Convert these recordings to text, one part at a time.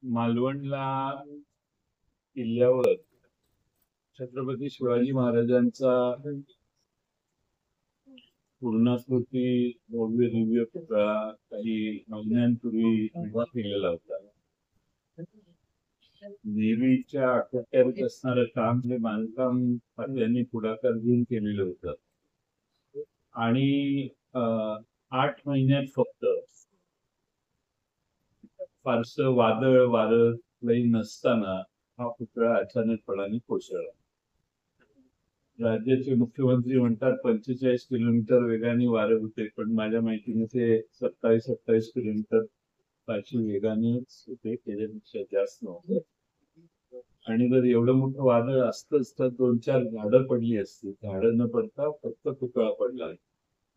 मालवणला किल्ल्यावर छत्रपती शिवाजी महाराजांचा पूर्णाकृती भव्य दिव्य पुतळा काही महिन्यांपूर्वी उभा केलेला होता. नेव्हीच्या अखत्यारीत असणारं काम हे बांधकाम त्यांनी पुढाकार घेऊन केलेलं होतं आणि 8 महिन्यात फक्त फारसं वादळ वारं काही नसताना हा पुतळा अचानकपणाने कोसळला. राज्याचे मुख्यमंत्री म्हणतात 45 किलोमीटर वेगाने वारे होते, पण माझ्या माहितीने ते 27-28 किलोमीटर ताशी वेगानेच होते, त्याच्यापेक्षा जास्त नव्हते. आणि जर एवढं मोठं वादळ असतंच तर 2-4 झाडं पडली असती. झाडं न पडता फक्त पुतळा पडला.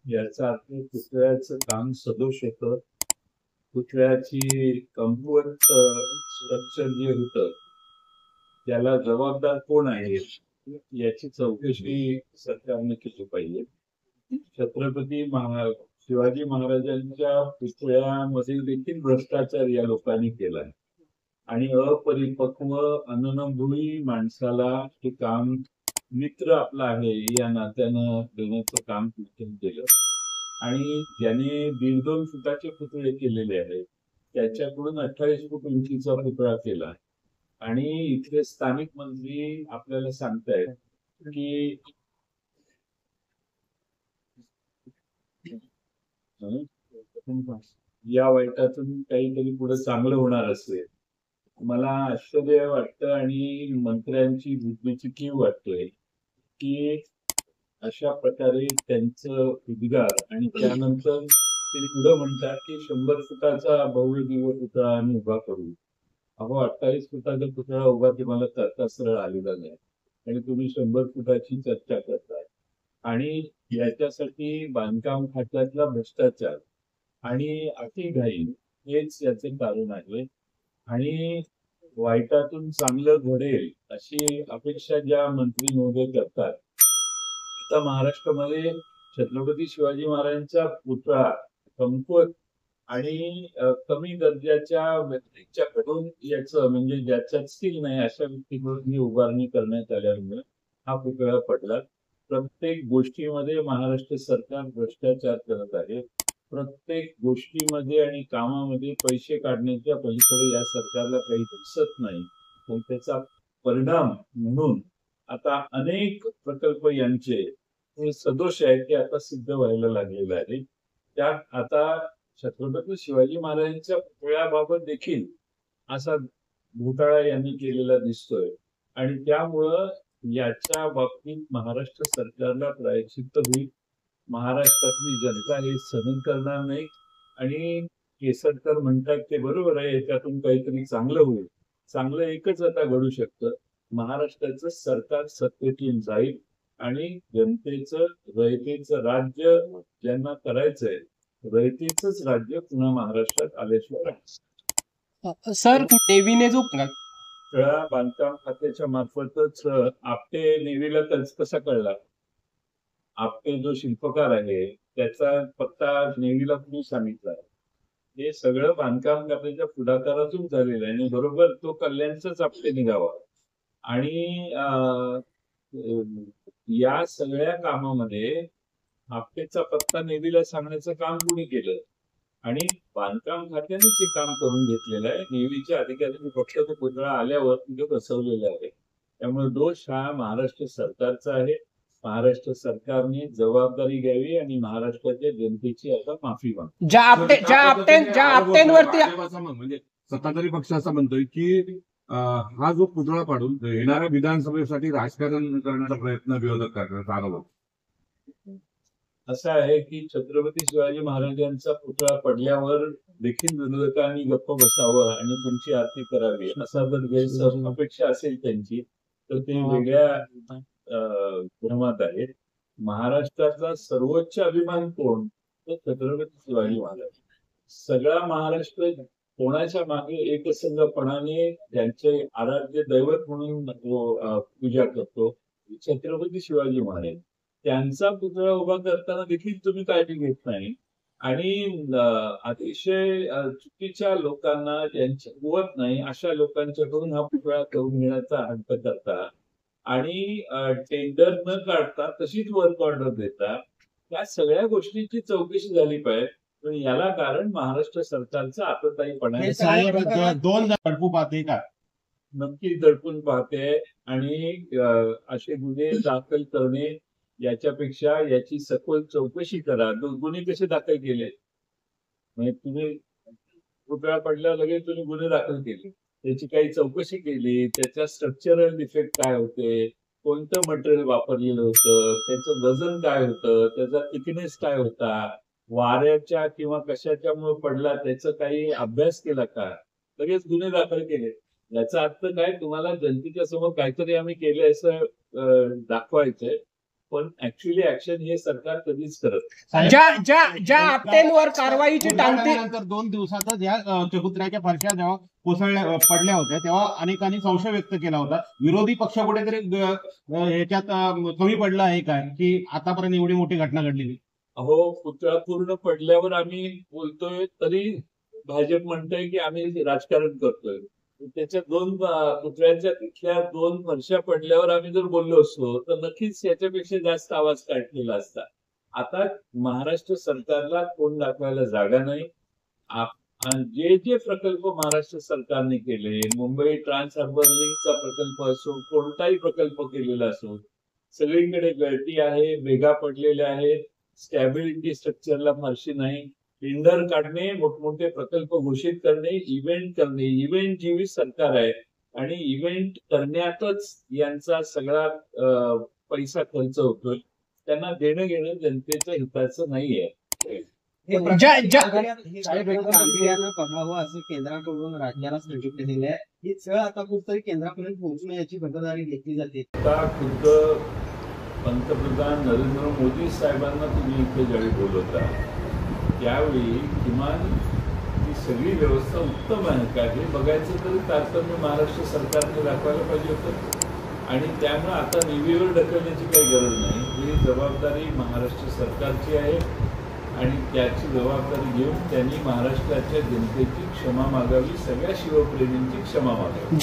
याचा अर्थ पुतळ्याचं काम सदोष होतं. पुतळ्याची कमकुवत स्ट्रक्चर जे होतं त्याला जबाबदार कोण आहे याची चौकशी सरकारने केली पाहिजे. छत्रपती शिवाजी महाराजांच्या पुतळ्यामध्ये देखील भ्रष्टाचार या लोकांनी केलाय आणि अपरिपक्व अननुभवी माणसाला हे काम मित्र आपला आहे या नात्यानं देण्याचं काम केलं. आणि ज्याने 1.5-2 फुटाचे पुतळे केलेले आहेत त्याच्याकडून 28 फूट उंचीचा पुतळा केला. आणि इथले स्थानिक मंत्री आपल्याला सांगतायत की या वाईटातून काहीतरी पुढे चांगलं होणार असेल. मला आश्चर्य वाटतं आणि मंत्र्यांची बुद्धीची कीव वाटतोय की अशा प्रकारे त्यांचं उद्गार आणि त्यानंतर ते पुढे म्हणतात की 100 फुटाचा भव्य दिव्य पुतळा आम्ही उभा करू. अहो 28 फुटाचा पुतळा उभा तुम्हाला करता सरळ आलेला नाही आणि तुम्ही 100 फुटाची चर्चा करताय. आणि याच्यासाठी बांधकाम खात्यातला भ्रष्टाचार आणि अतिघाई हेच याचे कारण आहे. आणि वाईटातून चांगलं घडेल अशी अपेक्षा ज्या मंत्री महोदय करतात. आता महाराष्ट्रामध्ये छत्रपती शिवाजी महाराजांचा पुतळा कमकुवत आणि कमी दर्जाच्या व्यक्तीच्या घडून याचं म्हणजे ज्याच्यात स्किल नाही अशा व्यक्तीकडून ही उभारणी करण्यात आल्यामुळे हा पुतळा पडला. प्रत्येक गोष्टीमध्ये महाराष्ट्र सरकार भ्रष्टाचार करत आहे. प्रत्येक गोष्टीमध्ये आणि कामामध्ये पैसे काढण्याच्या पलीकडे या सरकारला काही दिसत नाही. पण त्याचा परिणाम म्हणून आता अनेक प्रकल्प यांचे सदोष आहे ते आता सिद्ध व्हायला लागलेले आहे. त्यात आता छत्रपती शिवाजी महाराजांच्या पुतळ्याबाबत देखील असा घोटाळा यांनी केलेला दिसतोय आणि त्यामुळं याच्या बाबतीत महाराष्ट्र सरकारला प्रायश्चित्त होईल. महाराष्ट्रातली जनता हे सहन करणार नाही. आणि केसरकर म्हणतात ते बरोबर आहे, याच्यातून काहीतरी चांगलं होईल. चांगलं एकच आता घडू शकतं, महाराष्ट्राचं सरकार सत्तेत जाईल आणि जनतेचं रयतेचं राज्य ज्यांना करायचंय रयतेचंच राज्य पुन्हा महाराष्ट्रात आल्याशिवाय. सर नेव्हीने जो बांधकाम खात्याच्या मार्फतच आपटे नेव्हीला कसा कळला? आपटे जो शिल्पकार आहे त्याचा पत्ता नेव्हीला कुणी सांगितला? हे सगळं बांधकाम खात्याच्या पुढाकारातून झालेलं आहे आणि बरोबर तो कल्याणचाच आपटे निघावा. आणि या सगळ्या कामामध्ये आपटेचा पत्ता नेव्हीला सांगण्याचं काम कुणी केलं? आणि बांधकाम खात्यानेच हे काम करून घेतलेलं आहे. नेव्हीच्या अधिकाऱ्यांनी फक्त तो पुतळा आल्यावर तिथे बसवलेला आहे. त्यामुळे दोष हा महाराष्ट्र सरकारचा आहे. महाराष्ट्र सरकारने जबाबदारी घ्यावी आणि महाराष्ट्राच्या जनतेची आता माफी मागावी. ज्या आपट्यांवरती म्हणजे सत्ताधारी पक्ष असं म्हणतोय की हा जो पुतळा पाडून येणाऱ्या विधानसभेसाठी राजकारण करण्याचा प्रयत्न विरोधक करतात आरोप. असं आहे की छत्रपती शिवाजी महाराजांचा पुतळा पडल्यावर देखील विरोधकांनी गप्प बसावं आणि तुमची आरती करावी असा जर गैरसमज अपेक्षा असेल त्यांची तर ते वेगळ्या भ्रमात आहेत. महाराष्ट्राचा सर्वोच्च अभिमान कोण? तर छत्रपती शिवाजी महाराज. सगळा महाराष्ट्र कोणाच्या मागे एकसंघपणाने त्यांचे आराध्य दैवत म्हणून पूजा करतो, छत्रपती शिवाजी महाराज. त्यांचा पुतळा उभा करताना देखील तुम्ही काळजी घेत नाही. आणि अतिशय चुकीच्या लोकांना ज्यांची कुवत नाही अशा लोकांच्याकडून हा पुतळा करून घेण्याचा हट्ट करता आणि टेंडर न काढता तशीच वर्क ऑर्डर देता. या सगळ्या गोष्टींची चौकशी झाली पाहिजे. पण याला कारण महाराष्ट्र सरकारचं आपत्ताईपणा आहे. साहेब दोन दडपू पाहते का? नक्की दडपून पाहते आणि असे गुन्हे दाखल करणे याच्यापेक्षा याची सखोल चौकशी करा. गुन्हे कसे दाखल केले? म्हणजे तुम्ही पुतळा पडल्यावर लगेच तुम्ही गुन्हे दाखल केले, त्याची काही चौकशी केली, त्याच्या स्ट्रक्चरल डिफेक्ट काय होते, कोणतं मटेरियल वापरलेलं होतं, त्याचं वजन काय होतं, त्याचा थिकनेस काय होता, वाऱ्याच्या किंवा कशाच्यामुळे पडला त्याचा काही अभ्यास केला का? लगेच गुन्हे दाखल केले. याचा अर्थ काय? तुम्हाला जनतेच्या समोर काहीतरी आम्ही केलंय असं दाखवायचंय, पण ऍक्च्युअली ऍक्शन हे सरकार कधीच करत नाही. ज्या आपट्यांवर कारवाईची टांगती नंतर 2 दिवसातच या चबुतऱ्याच्या फरशा जेव्हा पडल्या होत्या तेव्हा अनेकांनी संशय व्यक्त केला होता. विरोधी पक्ष कुठेतरी ह्याच्यात कमी पडला आहे काय, की आतापर्यंत एवढी मोठी घटना घडलेली? अहो, पुतळा पूर्ण पडल्यावर आम्ही बोलतोय तरी भाजप म्हणतोय की आम्ही राजकारण करतोय. त्याच्या पुतळ्यांच्या तिथल्या 2 फरशा पडल्यावर आम्ही जर बोललो असतो तर नक्कीच याच्यापेक्षा जास्त आवाज काढलेला असता. आता महाराष्ट्र सरकारला कोण दाखवायला जागा नाही. जे जे प्रकल्प महाराष्ट्र सरकारने केले, मुंबई ट्रान्स हार्बर लिंकचा प्रकल्प असो, कोणताही प्रकल्प केलेला असो, सगळीकडे गळती आहे, भेगा पडलेल्या आहेत, स्टॅबिलिटी स्ट्रक्चरला फारशी नाही. टेंडर काढणे, मोठमोठे प्रकल्प घोषित करणे, इव्हेंट करणे, इव्हेंट जीवी सरकार आहे आणि इव्हेंट करण्यातच यांचा सगळा पैसा खर्च होतोय. त्यांना देणं घेणं जनतेच्या हिताचं नाहीये. बघावं असं केंद्राकडून राज्याला सांगितलेलं आहे. ही चळ आता कुठतरी केंद्रापर्यंत पोहोचणं याची खबरदारी घेतली जाते. आता खुद्द पंतप्रधान नरेंद्र मोदी साहेबांना तुम्ही इथे ज्यावेळी बोलवता त्यावेळी किमान ती सगळी व्यवस्था उत्तम आहे का हे बघायचं तरी तारतम्य महाराष्ट्र सरकारने दाखवायला पाहिजे होतं. आणि त्यामुळे आता निवीवर ढकलण्याची काही गरज नाही. ही जबाबदारी महाराष्ट्र सरकारची आहे आणि त्याची जबाबदारी घेऊन त्यांनी महाराष्ट्राच्या जनतेची क्षमा मागावी, सगळ्या शिवप्रेमींची क्षमा मागावी.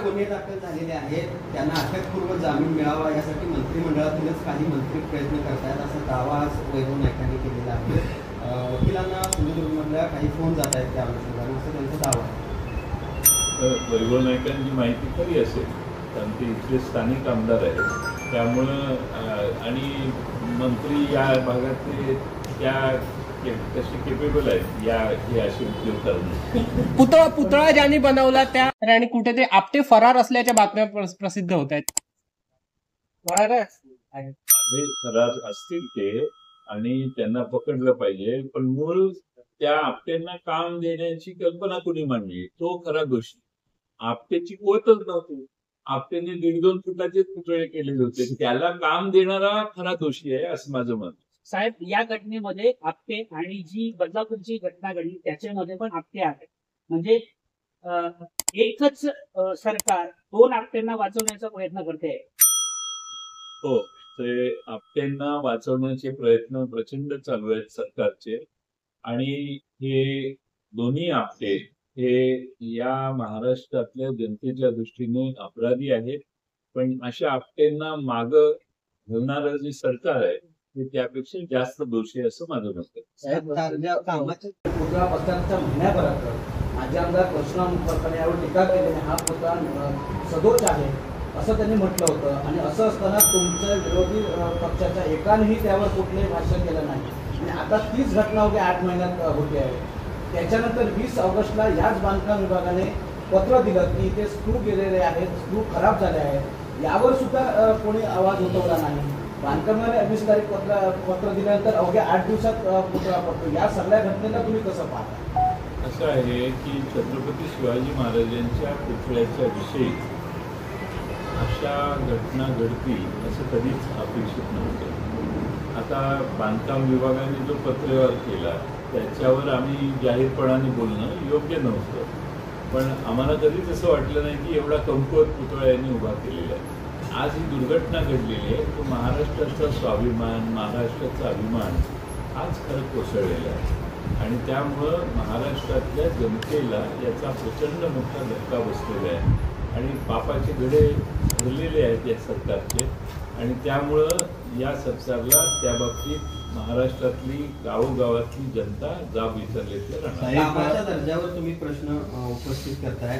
गुन्हे दाखल झालेले आहेत त्यांना अटकपूर्व जामीन मिळावा यासाठी मंत्रिमंडळातूनच काही मंत्री प्रयत्न करतायत असा दावा आज वैभव नाईकांनी केलेला आहे. वकिलांना सिंधुदुर्गमधल्या काही फोन जात आहेत त्या अनुषंगाने असं त्यांचा दावा आहे. वैभव नाईकांची माहिती खरी असेल कारण ते इथले स्थानिक आमदार आहेत, त्यामुळं आणि मंत्री या भागातले त्या कसे केपेबल आहेत हे असे उद्योग करणे. पुतळा ज्यांनी बनवला त्या आणि कुठेतरी आपटे फरार असल्याच्या बातम्या प्रसिद्ध होत आहेत. फरार असतील ते आणि त्यांना पकडलं पाहिजे, पण मूळ त्या आपट्यांना काम देण्याची कल्पना कुणी मांडली तो खरा दोषी. आपट्याची कुवतच नव्हती. आपट्याने 1.5-2 फुटाचे पुतळे केलेले होते, त्याला काम देणारा खरा दोषी आहे असं माझं मत. साहेब, या घटनेमध्ये आपटे आणि जी बदलापूरची घटना घडली त्याच्यामध्ये पण आपटे आहेत. म्हणजे एकच सरकार 2 आपट्यांना वाचवण्याचा प्रयत्न करते. हो, ते आपट्यांना वाचवण्याचे प्रयत्न प्रचंड चालू आहेत सरकारचे आणि हे दोन्ही आपटे हे या महाराष्ट्रातल्या जनतेच्या दृष्टीने अपराधी आहेत. पण अशा आपट्यांना मागं घालणारं जे सरकार आहे ते त्यापेक्षा जास्त दोषी आहे असं माझं मत आहे. पुतळा पक्षाच्या महिन्याभरात माजी आमदार परशुराम मुखर्जीने यावर टीका केल्याने हा पुतळा सदोष आहे असं त्यांनी म्हटलं होतं. आणि असं असताना तुमच्या विरोधी पक्षाच्या एकानेही त्यावर कुठलंही भाष्य केलं नाही. आणि आता 30 घटना अवघ्या 8 महिन्यात होते आहे. त्याच्यानंतर 20 ऑगस्टला याच बांधकाम विभागाने पत्र दिलं की इथे स्क्रू गेलेले आहेत, स्क्रू खराब झाले आहेत. यावर सुद्धा कोणी आवाज उठवला नाही. बांधकामाने 20 तारीख पत्र दिल्यानंतर अवघ्या 8 दिवसात पुतळा पडतो. या सगळ्या घटनेला तुम्ही कसं पाहता? असं आहे की छत्रपती शिवाजी महाराजांच्या पुतळ्याच्या विषयी अशा घटना घडतील असं कधीच अपेक्षित नव्हतं. आता बांधकाम विभागाने जो पत्रव्यवहार केला त्याच्यावर आम्ही जाहीरपणाने बोलणं योग्य नव्हतं. पण आम्हाला कधीच असं वाटलं नाही की एवढा कमकुवत पुतळा यांनी उभा केलेला आहे. आज ही दुर्घटना घडलेली आहे. तो महाराष्ट्राचा स्वाभिमान, महाराष्ट्राचा अभिमान हाच खरं कोसळलेला आहे. आणि त्यामुळं महाराष्ट्रातल्या जनतेला याचा प्रचंड मोठा धक्का बसलेला आहे आणि पापाचे घडे भरलेले आहेत या सरकारचे. आणि त्यामुळं या सरकारला त्या बाबतीत महाराष्ट्रातली गावोगावातली जनता जाब विचारल्याशिवाय राहणार नाही. कामाच्या दर्जावर तुम्ही प्रश्न उपस्थित करताय.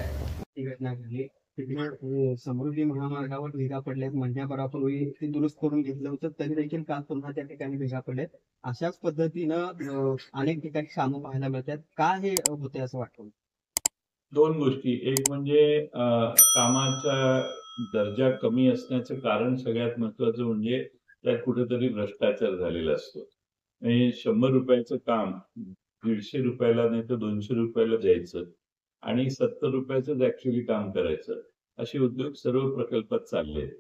ती घटना घडली तिकडे समृद्धी महामार्गावर भेगा पडल्यात. महिन्याभरापूर्वी ते दुरुस्त करून घेतलं होतं, तरी देखील काल पुन्हा त्या ठिकाणी भेगा पडल्यात. अशाच पद्धतीनं अनेक ठिकाणी कामं पाहायला मिळतात. का हे होते असं वाटतं? दोन गोष्टी. एक म्हणजे कामाचा दर्जा कमी असण्याचं कारण सगळ्यात महत्वाचं म्हणजे त्यात कुठेतरी भ्रष्टाचार झालेला असतो. म्हणजे 100 रुपयाचं काम 150 रुपयाला नाही तर 200 रुपयाला द्यायचं आणि 70 रुपयाचंच ऍक्च्युअली काम करायचं, असे उद्योग सर्व प्रकल्पात चालले आहेत.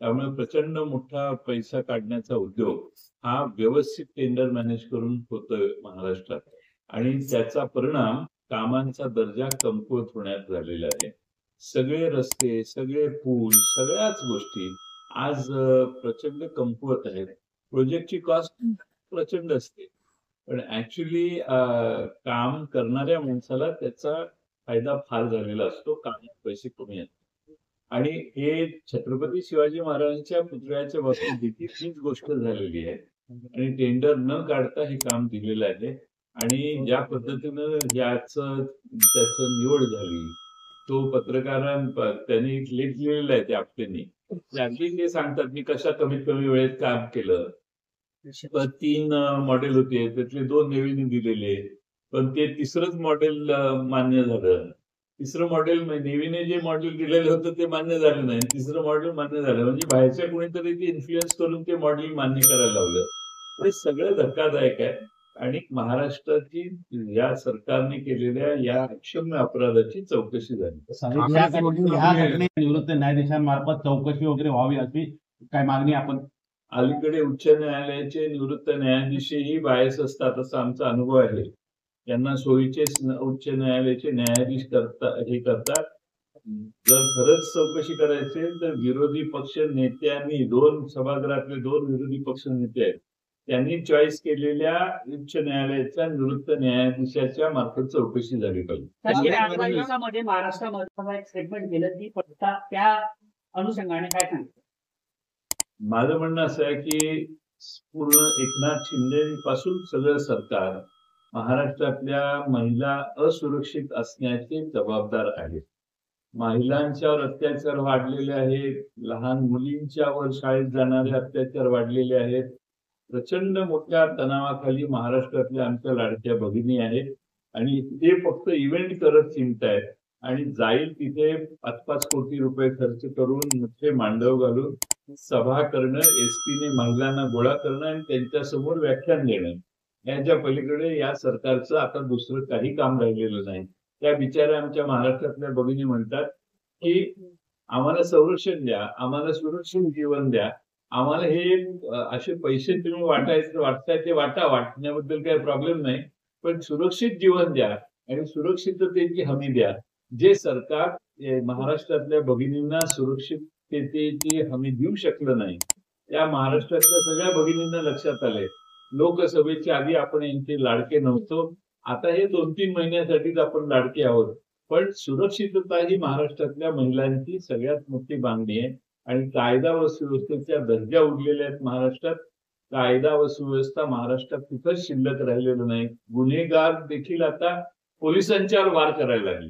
त्यामुळे प्रचंड मोठा पैसा काढण्याचा उद्योग हा व्यवस्थित टेंडर मॅनेज करून होतोय महाराष्ट्रात आणि त्याचा परिणाम कामांचा दर्जा कमकुवत होण्यात झालेला आहे. सगळे रस्ते, सगळे पूल, सगळ्याच गोष्टी आज प्रचंड कमकुवत आहेत. प्रोजेक्टची कॉस्ट प्रचंड असते, पण ऍक्च्युली काम करणाऱ्या माणसाला त्याचा फायदा फार झालेला असतो. कामात पैसे कमी आहेत. आणि हे छत्रपती शिवाजी महाराजांच्या पुतळ्याच्या बाबतीत देखील हीच गोष्ट झालेली आहे. आणि टेंडर न काढता हे काम दिलेलं आहे आणि ज्या पद्धतीनं त्याचं निवड झाली, तो त्यांनी लेख लिहिलेला आहे त्या आपल्यानी. त्यातली ते सांगतात मी कशा कमीत कमी वेळेत काम केलं. 3 मॉडेल होते, त्यातले 2 नेव्हीने दिलेले, पण ते तिसरंच मॉडेल मान्य झालं. तिसरं मॉडेल नेव्हीने जे मॉडेल दिलेलं होतं ते मान्य झालं नाही, तिसरं मॉडेल मान्य झालं. म्हणजे बाहेरच्या कोणीतरी ते इन्फ्लुएन्स करून ते मॉडेल मान्य करायला लावलं. हे सगळं धक्कादायक आहे आणि महाराष्ट्राची या सरकारने केलेल्या या अक्षम्य अपराधाची चौकशी झाली. ह्या घटनेत निवृत्त न्यायाधीशांमार्फत चौकशी वगैरे व्हावी अशी काय मागणी आपण? अलीकडे उच्च न्यायालयाचे निवृत्त न्यायाधीशही बायस असतात असा आमचा अनुभव आहे. त्यांना सोयीचे उच्च न्यायालयाचे न्यायाधीश करतात. जर खरंच चौकशी करायची तर विरोधी पक्ष नेत्यांनी 2 सभागृहातले 2 विरोधी पक्ष नेते आहेत, त्यांनी चॉईस केलेल्या उच्च न्यायालयाच्या निवृत्त न्यायाधीशाच्या मार्फत चौकशी झाली पाहिजे. गेल्या दिवसामध्ये महाराष्ट्रामध्ये एक स्टेटमेंट दिलं ती त्या अनुषंगाने काय सांगतो? माझं म्हणणं असं आहे की पूर्ण एकनाथ शिंदेपासून सगळं सरकार महाराष्ट्रातल्या महिला असुरक्षित असण्याचे जबाबदार आहेत. महिलांच्यावर अत्याचार वाढलेले आहेत, लहान मुलींच्यावर शाळेत जाणारे अत्याचार वाढलेले आहेत. प्रचंड मोठ्या तणावाखाली महाराष्ट्रातल्या आमच्या लाडक्या भगिनी आहेत आणि ते फक्त इव्हेंट करत चिंतायत आणि जाईल तिथे 5-5 कोटी रुपये खर्च करून मोठे मांडव घालून सभा करणं, एसटीने महिलांना गोळा करणं आणि त्यांच्यासमोर व्याख्यान देणं, याच्या पलीकडे या सरकारचं आता दुसरं काही काम राहिलेलं नाही. त्या बिचाऱ्या आमच्या महाराष्ट्रातल्या भगिनी म्हणतात की आम्हाला संरक्षण द्या, आम्हाला सुरक्षित जीवन द्या, आम्हाला हे असे पैसे तुम्ही वाटताय ते वाटण्याबद्दल काही प्रॉब्लेम नाही, पण सुरक्षित जीवन द्या आणि सुरक्षिततेची हमी द्या. जे सरकार महाराष्ट्रातल्या भगिनींना सुरक्षिततेची हमी देऊ शकलं नाही, त्या महाराष्ट्रातल्या सगळ्या भगिनींना लक्षात आलंय. लोकसभेच्या आधी आपण यांचे लाडके नव्हतो, आता हे 2-3 महिन्यासाठीच आपण लाडके आहोत. पण सुरक्षितता ही महाराष्ट्रातल्या महिलांची सगळ्यात मोठी मागणी आहे आणि कायदा व सुव्यवस्थेच्या दर्जा उडलेल्या आहेत महाराष्ट्रात. कायदा व सुव्यवस्था महाराष्ट्रात कुठंच शिल्लक राहिलेलं नाही. गुन्हेगार देखील आता पोलिसांच्यावर वार करायला लागले.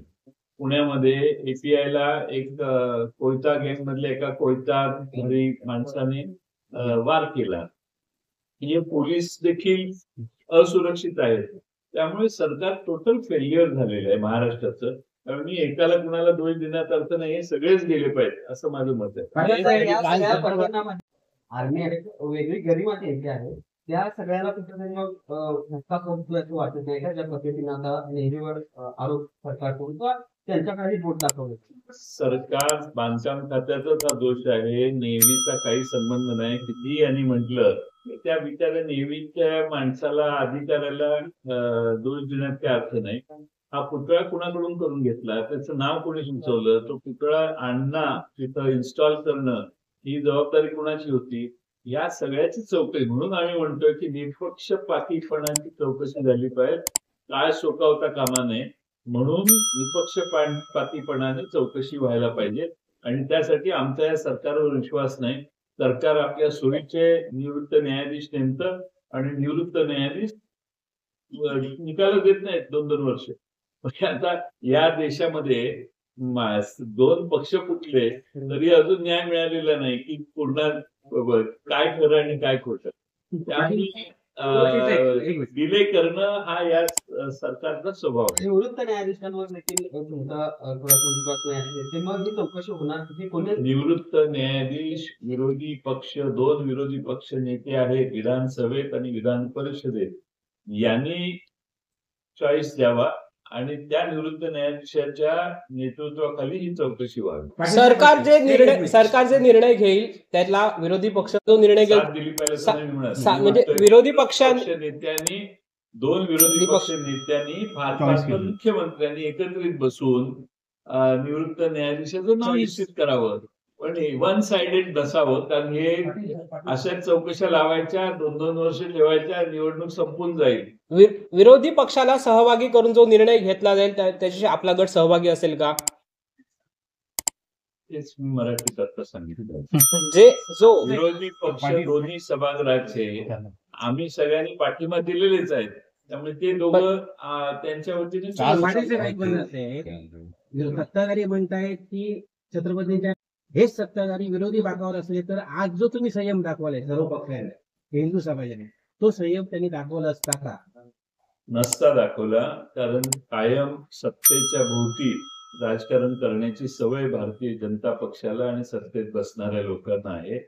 पुण्यामध्ये एपीआयला एक कोयता गँग मधल्या एका कोयताधारी माणसाने वार केला. हे पोलीस देखील असुरक्षित आहेत. त्यामुळे सरकार टोटल फेल्युअर झालेलं आहे महाराष्ट्राचं. कारण मी एकाला कुणाला दोष देण्यात अर्थ नाही, हे सगळेच गेले पाहिजे असं माझं मत आहे. आर्मी वेगळी गरिमाची येते आहे, त्या सगळ्याला कुठेतरी मग धक्का पोहोचतो असं वाटत नाही का? ज्या पद्धतीने आता नेहमीवर आरोप सरकार करून त्यांच्याकडे बोट दाखवलं. सरकार बांधकाम खात्याचाच हा दोष आहे, नेव्हीचा काही संबंध नाही. किती यांनी म्हटलं त्या बिचाऱ्या नेव्हीच्या माणसाला, अधिकाऱ्याला दोष देण्यात काही अर्थ नाही. हा पुतळा कुणाकडून करून घेतला, त्याचं नाव कोणी सुचवलं, तो पुतळा आणणं, तिथं इन्स्टॉल करणं, ही जबाबदारी कुणाची होती? या सगळ्याची चौकशी म्हणून आम्ही म्हणतोय की निपक्षपातीपणाची चौकशी झाली पाहिजे. काय सोकावता कामा नये म्हणून निपक्षपातीपणाने चौकशी व्हायला पाहिजे. आणि त्यासाठी आमचा या सरकारवर विश्वास नाही. सरकार आपल्या सोयीचे निवृत्त न्यायाधीश नेमतं आणि निवृत्त न्यायाधीश निकाल देत नाहीत 2-2 वर्ष. म्हणजे आता या देशामध्ये 2 पक्ष फुटले तरी अजून न्याय मिळालेला नाही की पूर्ण काय खरं आणि काय खोटं. त्यामुळे डिले करणं हा या सरकारचा स्वभाव आहे. निवृत्त न्यायाधीशांवर देखील तुमचा विश्वास नाही आहे, ते मग ही चौकशी होणार की कोणी निवृत्त न्यायाधीश, विरोधी पक्ष, 2 विरोधी पक्ष नेते आहेत विधानसभेत आणि विधान परिषदेत, यांनी चॉईस द्यावा आणि त्या निवृत्त न्यायाधीशाच्या नेतृत्वाखाली ही चौकशी व्हावी. सरकार जे निर्णय घेईल त्यातला विरोधी पक्ष जो निर्णय घेईल साथ दिली पाहिजे असं नाही म्हणत. म्हणजे विरोधी पक्ष नेत्यांनी 2 विरोधी पक्ष नेत्यांनी फार मुख्यमंत्र्यांनी एकत्रित बसून निवृत्त न्यायाधीशाचं नाव निश्चित करावं. पण 1 साइडेड नसावं. कारण हे अशा चौकशा लावायच्या 2-2 वर्ष ठेवायच्या, निवडणूक संपून जाईल. विरोधी पक्षाला सहभागी करून जो निर्णय घेतला जाईल त्याच्याशी आपला गट सहभागी असेल का? तेच मी मराठीत आता सांगितलं. जे जो विरोधी पक्ष दोन्ही सभागृहाचे आम्ही सगळ्यांनी पाठिंबा दिलेलेच आहेत. त्यामुळे ते दोघं त्यांच्या वतीने सत्ताधारी म्हणतायत की छत्रपतींच्या हेच सत्ताधारी विरोधी बाकावर असले तर आज जो तुम्ही संयम दाखवलाय सर्व पक्षाने हिंदू समाजाने, तो संयम त्यांनी दाखवला असता का? नसता दाखवला. कारण कायम सत्तेच्या भोवती राजकारण करण्याची सवय भारतीय जनता पक्षाला आणि सत्तेत बसणाऱ्या लोकांना आहे.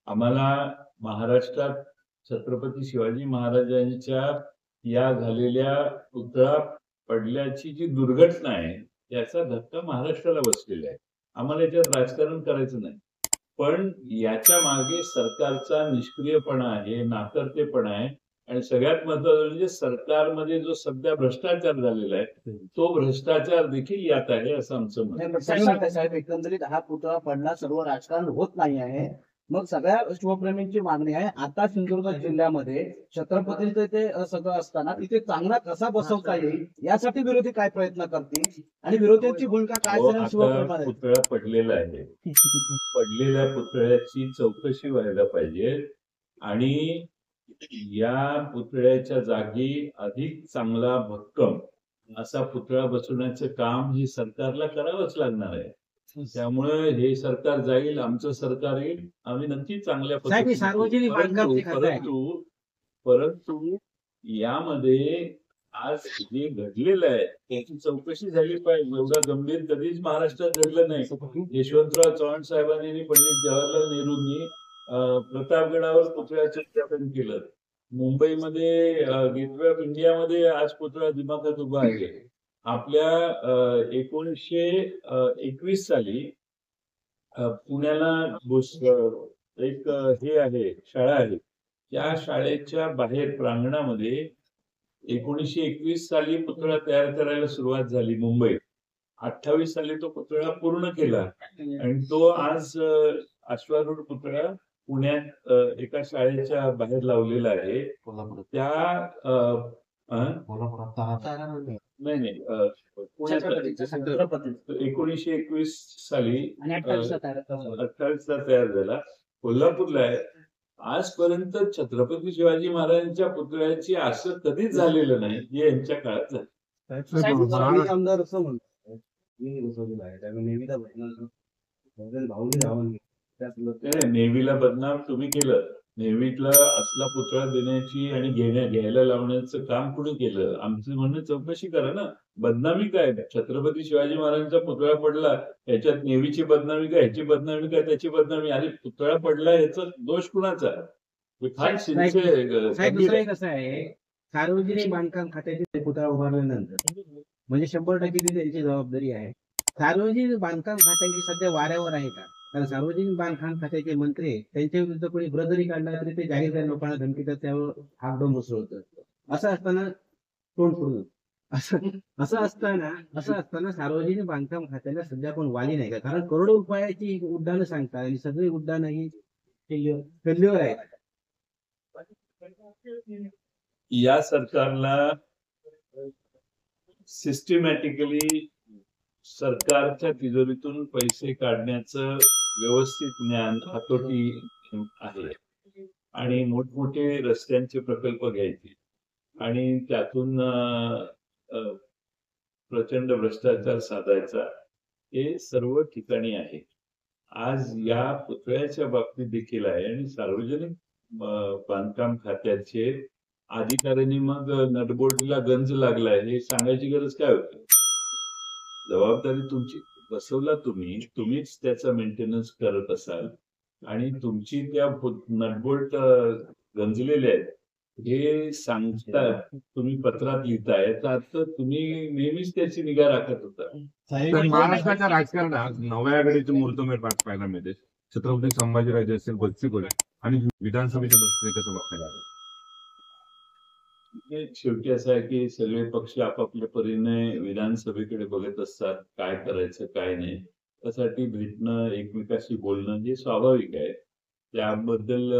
आम्हाला महाराष्ट्रात छत्रपती शिवाजी महाराजांच्या या झालेल्या पुतळा पडल्याची जी दुर्घटना आहे याचा धक्का महाराष्ट्राला बसलेला आहे. आम्हाला याच्यात राजकारण करायचं नाही. पण याच्या मागे सरकारचा निष्क्रियपणा आहे, नाकर्तेपणा आहे. आणि सगळ्यात महत्वाचं म्हणजे सरकारमध्ये जो सध्या भ्रष्टाचार झालेला आहे तो भ्रष्टाचार देखील यात आहे असं आमचं मत. साहेब, एकंदरीत हा पुतळा पडला, सर्व राजकारण होत नाही आहे. मग सगळ्या शिवप्रेमींची मागणी आहे, आता सिंधुदुर्ग जिल्ह्यामध्ये छत्रपतींचं ते सगळं असताना तिथे चांगला कसा बसवता येईल यासाठी विरोधी काय प्रयत्न करतील आणि विरोधींची भूमिका काय असेल शिवप्रेमामध्ये? पुतळा पडलेला आहे, पडलेल्या पुतळ्याची चौकशी व्हायला पाहिजे आणि या पुतळ्याच्या जागी अधिक चांगला भक्कम असा पुतळा बसवण्याचं काम हे सरकारला करावंच लागणार आहे. त्यामुळे हे सरकार जाईल, आमचं सरकार येईल, आम्ही नक्की चांगल्या परंतु यामध्ये आज जे घडलेलं आहे त्याची चौकशी झाली पाहिजे. एवढा गंभीर कधीच महाराष्ट्रात घडलं नाही. यशवंतराव चव्हाण साहेबांनी आणि पंडित जवाहरलाल नेहरूंनी प्रतापगडावर पुतळ्याचं स्थापन केलं. मुंबईमध्ये गेटवे ऑफ इंडियामध्ये आज पुतळा दिमाखात उभा आहे. आपल्या 1921 साली पुण्याला एक हे आहे, शाळा आहे. त्या शाळेच्या बाहेर प्रांगणामध्ये 1921 साली पुतळा तयार करायला सुरुवात झाली मुंबईत. 28 साली तो पुतळा पूर्ण केला आणि तो आज अश्वारूढ पुतळा पुण्यात एका शाळेच्या बाहेर लावलेला आहे. त्या नाही 1921 साली 28 ला तयार झाला, कोल्हापूरला आहे. आजपर्यंत छत्रपती शिवाजी महाराजांच्या पुतळ्याची असं कधीच झालेलं नाही जे यांच्या काळात झालं. आमदार असं म्हणतो नेव्हीला बदनाम तुम्ही केलं. नेव्हीतला असला पुतळा देण्याची आणि घ्यायला लावण्याचं काम कुणी केलं? आमचं म्हणणं चौकशी करा ना. बदनामी काय? छत्रपती शिवाजी महाराजांचा पुतळा पडला याच्यात नेव्हीची बदनामी काय, ह्याची बदनामी काय, त्याची बदनामी? आणि पुतळा पडला याचा दोष कुणाचा? कसं आहे, सार्वजनिक बांधकाम खात्याची पुतळा उभारल्यानंतर म्हणजे 100% ती त्यांची जबाबदारी आहे. सार्वजनिक बांधकाम खात्याची सध्या वाऱ्यावर आहे का? कारण सार्वजनिक बांधकाम खात्याचे मंत्री त्यांच्या विरुद्ध कोणी ब्रदरी काढला तरी ते जाहीर त्या लोकांना धमकीतात, त्यावर हाकडोंब होतं. असं असताना तोंड सोडून असं असताना सार्वजनिक बांधकाम खात्याला सध्या पण वाली नाही का? कारण करोडो रुपयाची उड्डाणं सांगतात आणि सगळी उड्डाणं ही फेल्युअर आहे. या सरकारला सिस्टमॅटिकली सरकारच्या तिजोरीतून पैसे काढण्याचं व्यवस्थित ज्ञान हातोटी आहे आणि मोठमोठे रस्त्यांचे प्रकल्प घ्यायचे आणि त्यातून प्रचंड भ्रष्टाचार साधायचा हे सर्व ठिकाणी आहे. आज या पुतळ्याच्या बाबतीत देखील आहे आणि सार्वजनिक बांधकाम खात्याचे अधिकाऱ्यांनी मग नटबोल्टला गंज लागलाय हे सांगायची गरज काय होती? जबाबदारी तुमची, बसवला तुम्हीच त्याचा मेंटेनन्स करत असाल आणि तुमची त्या नटबोल्ट गंजलेले आहेत हे सांगता तुम्ही पत्रात लिहिताय, तर तुम्ही नेहमीच त्याची निगा राखत होता. तर महाराष्ट्राच्या राजकारणात नव्या आघाडीचे मुहूर्तमेढ पाहायला मिळते. छत्रपती संभाजीराजे असतील, बच्चूकडे आणि विधानसभेच्या दृष्टीने कसं बघताय? शेवटी असं आहे की सगळे पक्ष आपापल्या परीने विधानसभेकडे बघत असतात, काय करायचं काय नाही. त्यासाठी भेटणं, एकमेकाशी बोलणं हे स्वाभाविक आहे. त्याबद्दल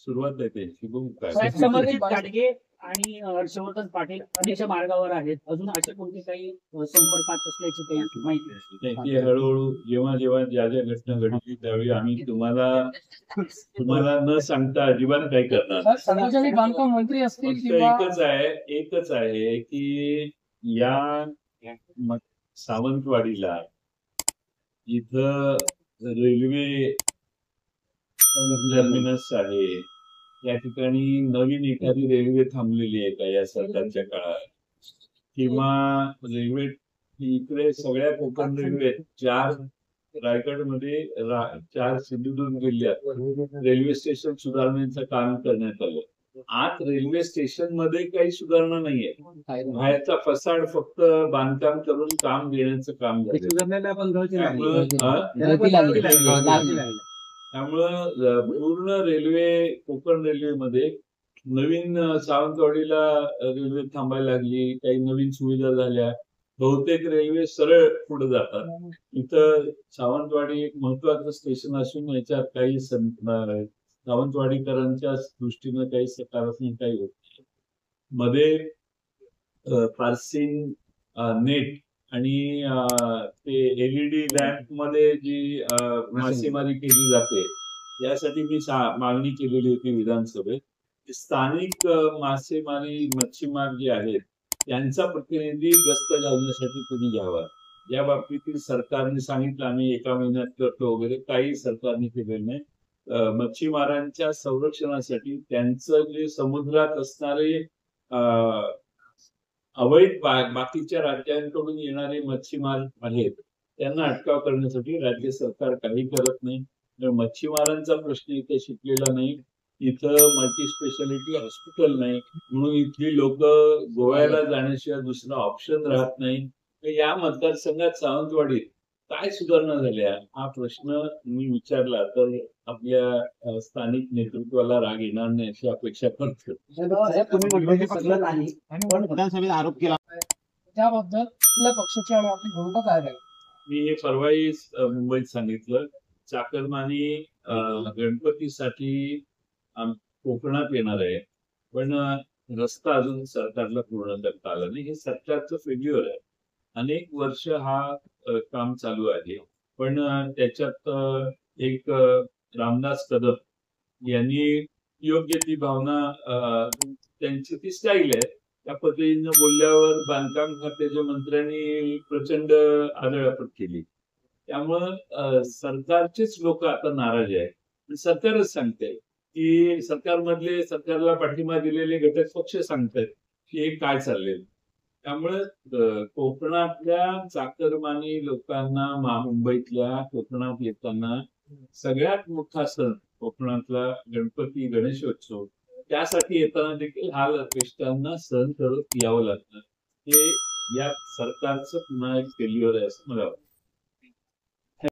सुरुवात आहे त्यांची. बघू काय. संबंधित गाडगे आणि हर्षवर्धन पाटील अनेकच्या मार्गावर आहेत. अजून असे कोणते काही संपर्कात असल्याची काही माहिती? की हळूहळू जेव्हा ज्या घटना घडली त्यावेळी आम्ही तुम्हाला न सांगता अजिबात काही करणार. सार्वजनिक बांधकाम मंत्री असतील फक्त एकच आहे की या सावंतवाडीला इथं रेल्वे टर्मिनस आहे, या ठिकाणी नवीन एखादी रेल्वे थांबलेली आहे का या सरकारच्या काळात? किंवा रेल्वे इकडे सगळ्या कोकण रेल्वे 4 रायगडमध्ये 4 सिंधुदुर्ग जिल्ह्यात रेल्वे स्टेशन सुधारण्याचं काम करण्यात आलं. आत रेल्वे स्टेशन मध्ये काही सुधारणा नाहीये. बाहेरचा फसाड फक्त बांधकाम करून काम देण्याचं काम त्यामुळं पूर्ण रेल्वे कोकण रेल्वेमध्ये नवीन सावंतवाडीला रेल्वे थांबायला लागली, काही नवीन सुविधा झाल्या. बहुतेक रेल्वे सरळ पुढे जातात. इथं सावंतवाडी एक महत्वाचं स्टेशन असून याच्यात काही सावंतवाडीकरांच्या दृष्टीनं काही सकारात्मक काही होत नाही. मध्ये पार्सिंग नेट आणि ते LED लॅम्प मध्ये जी मासेमारी केली जाते यासाठी मी मागणी केलेली होती विधानसभेत. स्थानिक मासेमारी मच्छीमार जे आहेत त्यांचा प्रतिनिधी गस्त घालण्यासाठी तुम्ही घ्यावा. या बाबतीतील सरकारने सांगितलं आम्ही एका महिन्यात करतो वगैरे, काही सरकारने केलेलं नाही. मच्छीमारांच्या संरक्षणासाठी त्यांचं जे समुद्रात असणारे अवैध बाकीच्या राज्यांकडून येणारे मच्छीमार आहेत त्यांना अटकाव करण्यासाठी राज्य सरकार काही करत नाही. मच्छीमारांचा प्रश्न इथे शिकलेला नाही, इथं मल्टी स्पेशालिटी हॉस्पिटल नाही, म्हणून इथली लोक गोव्याला जाण्याशिवाय दुसरा ऑप्शन राहत नाही. या मतदारसंघात सावंतवाडीत काय सुधारणा झाल्या हा प्रश्न मी विचारला तर आपल्या स्थानिक नेतृत्वाला राग येणार नाही अशी अपेक्षा करतो. विधानसभेत आरोप केला त्याबद्दल आपल्या पक्षाची आणि आपली भूमिका काय राहील? मी हे परवाही मुंबईत सांगितलं. चाकरमानी गणपतीसाठी कोकणात येणार आहे, पण रस्ता अजून सरकारला पूर्ण करता आला नाही. हे सरकारचं फेल्युअर आहे. अनेक वर्ष हा काम चालू आहे, पण त्याच्यात एक रामदास कदम यांनी योग्य ती भावना, त्यांची ती स्टाईल आहे त्या पद्धतीनं बोलल्यावर बांधकाम खात्याच्या मंत्र्यांनी प्रचंड आदळआपट केली. त्यामुळं सरकारचेच लोक आता नाराज आहेत. सरकारच सांगते की सरकारला पाठिंबा दिलेले घटक पक्ष सांगतात की हे काय चाललंय. त्यामुळे कोकणातल्या चाकरमानी लोकांना मुंबईतल्या कोकणात येताना सगळ्यात मोठा सण कोकणातला गणपती गणेशोत्सव, त्यासाठी येताना देखील हा कष्टांना सहन करत यावं लागतं. हे या सरकारचं पुन्हा एक फेल्युअर आहे असं मला वाटतं.